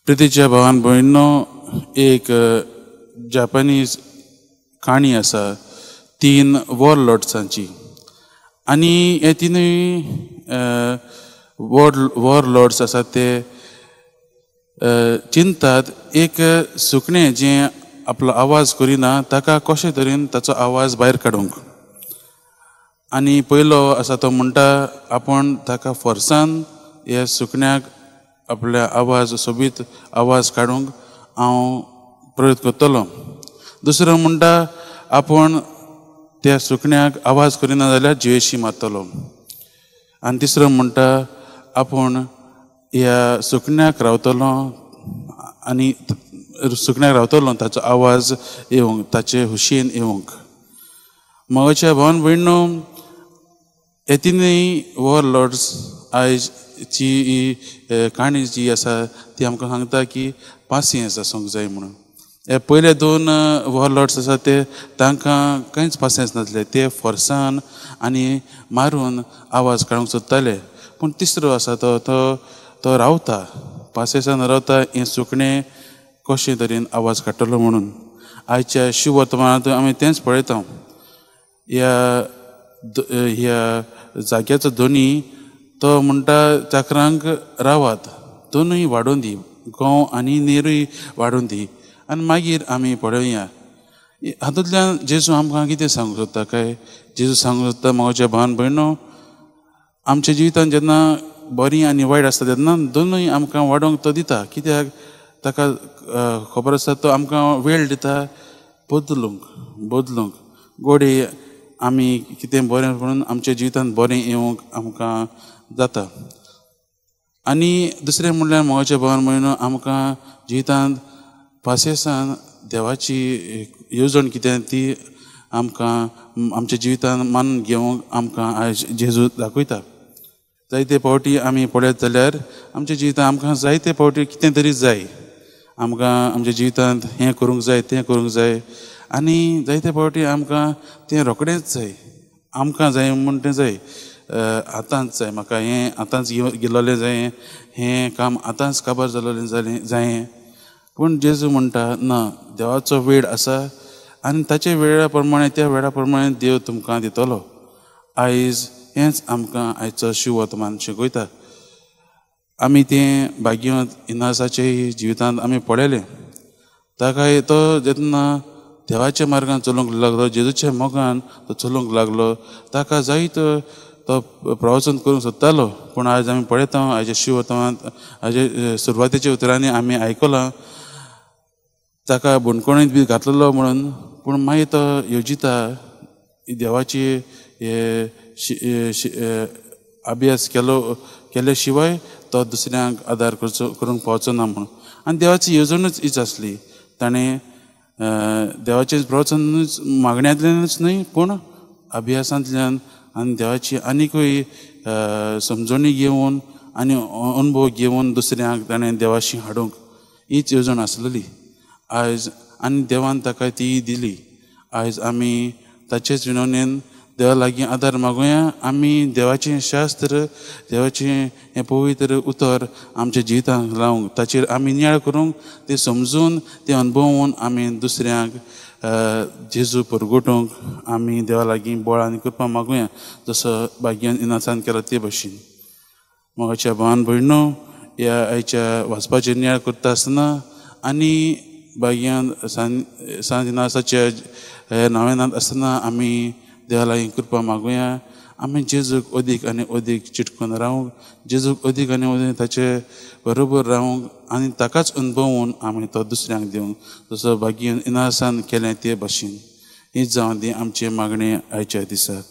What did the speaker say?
प्रितीच्या भावान भयणीनो, एक जापानीज काणी आसा 3 वॉरलॉर्ड्सांची. आनी हे तिनूय वॉरलॉर्ड्स आसात ते चिंतात एक सुकणें जें आपलो आवाज करिना ताका कशे तरेन ताचो आवाज भायर काडूंक. आनी पयलो आसा तो म्हणटा आपूण ताका फोर्सान ह्या सुकण्याक आपल्या आवाज सोबीत आवाज काडूंक हांव प्रयत्न करतलो. दुसरो म्हणटा आपूण त्या सुकण्याक आवाज करिना जाल्यार जिवेशी मारतलो. आनी तिसरो म्हणटा आपूण ह्या सुकण्याक रावतलो आनी सुकण्याक रावतलो ताचो आवाज येवंक, ताचे हुशीन येवंक. मोगाच्या भावान भयणीनो, हे तिनूय वॉरलॉर्ड्स आयजची ही काणी जी आसा ती आमकां सांगता की पासियेंस आसूंक जाय म्हणून. हे पयले 2 वॉरलॉर्ड्स आसा ते तांकां कांयच पासियेंस नासलें. ते फोर्सान आनी मारून आवाज काडूंक सोदताले. पूण तिसरो आसा तो रावता, पासियेंसान रावता हें सुकणें कशे तरेन आवाज काडटलो म्हणून. आयच्या शिव वर्तमानांत आमी तेंच पळयता. ह्या जाग्याचो धनी तो म्हणटा चाकरांक रावात, दोनूय वाडोवन दी, गंव आनी नेरूय वाडोवन दी. आनी मागीर आमी पळोवया. हातूंतल्यान जेजू आमकां कितें सांगूंक सोदता काय? जेजू सांगूंक सोदता मोगाच्या भावान भयणीनो, आमच्या जिवितान जेन्ना बरीं आनी वायट आसता तेन्ना दोनूय आमकां वाडोवंक तो दिता. कित्याक ताका खबर आसा तो आमकां वेळ दिता बदलूंक. गोडे आमी कितें बरें म्हणून आमच्या जिवितान बरें येवंक आमकां जाता. आनी दुसरें म्हणल्यार मोगाच्या भावान भयणीनो, आमकां जिवितांत पासियेंसान देवाची येवजण कितें ती आमकां आमच्या जिवितान मानून घेवंक आमकां आयज जेजू दाखयता. जायते फावटी आमी पळयत जाल्यार आमच्या जिवितान आमकां जायते फावटी कितें तरी जाय. आमकां आमच्या जिवितांत हें करूंक जाय, तें करूंक जाय. आनी जायते फावटी आमकां तें रोखडेंच जाय. आमकां जाय म्हूण तें जाय, आतांच जाय. म्हाका हें आतांच गेलोलें जाय, हें काम आतांच काबार जालोलें जायें. पूण जेजू म्हणटा ना, देवाचो वेळ आसा आनी ताचे वेळा प्रमाणें, त्या वेळा प्रमाणें देव तुमकां दितलो. आयज हेंच आमकां आयचो शिव वर्तमान शिकयता. आमी तें भाग्यवंत इनासाचे जिवितांत आमी पळयलें. ताका तो जेन्ना देवाच्या मार्गान चलूंक लागलो, जेजूच्या मोगान तो चलूंक लागलो, ताका जायतो तो प्रवचन करूंक सोदतालो. पूण आयज आमी पळयता, आयच्या शिव वर्तमानांत हाजे सुरवातेच्या उतरांनी आमी आयकलां ताका बुणकुणींत बी घातलेलो म्हणून. पूण मागीर तो योजिता देवाची अभ्यास केले शिवाय तो दुसऱ्यांक आदार करूंक पावचो ना म्हणून. आनी देवाची येवजणूच हीच आसली. ताणें देवाचें प्रवचनूच मागण्यांतल्यानूच न्हय, पूण अभ्यासांतल्यान आनी देवाची आनिकूय समजणी घेवन आनी अनुभव घेवन दुसऱ्यांक ताणें देवाशी हाडूंक हीच येवजण आसलेली. आयज आनी देवान ताका ती दिली. आयज आमी ताचेच विनवणेन देवा लागीं आदार मागुया. आमी देवाचें शास्त्र, देवाचें हें पवित्र उतर आमच्या जिवितांत लावंक, ताचेर आमी नियाळ करूंक, तें समजून, तें अनुभवून आमी दुसऱ्यांक जेजू परगटूंक आमी देवा लागीं बळ आनी कृपा मागुया, जसो भाग्यान इनासान केला ते भाशेन. मोगाच्या भावान भयणीनो, ह्या आयच्या वाचपाचेर नियाळ करता आसतना आनी भाग्यान सांत इनासाच्या नांवांत आसतना आमी देवा लागीं कृपा मागुया. आमी जेजूक अदीक आनी अदीक चिटकून रावंक, जेजूक अदीक आनी अदीक ताचे बरोबर रावंक आनी ताकाच अनुभवून आमी तो दुसऱ्यांक दिवंक, जसो भाग्यान इनासान केलें ते भाशेन. हीच जावन दी आमची मागणी आयच्या दिसाक.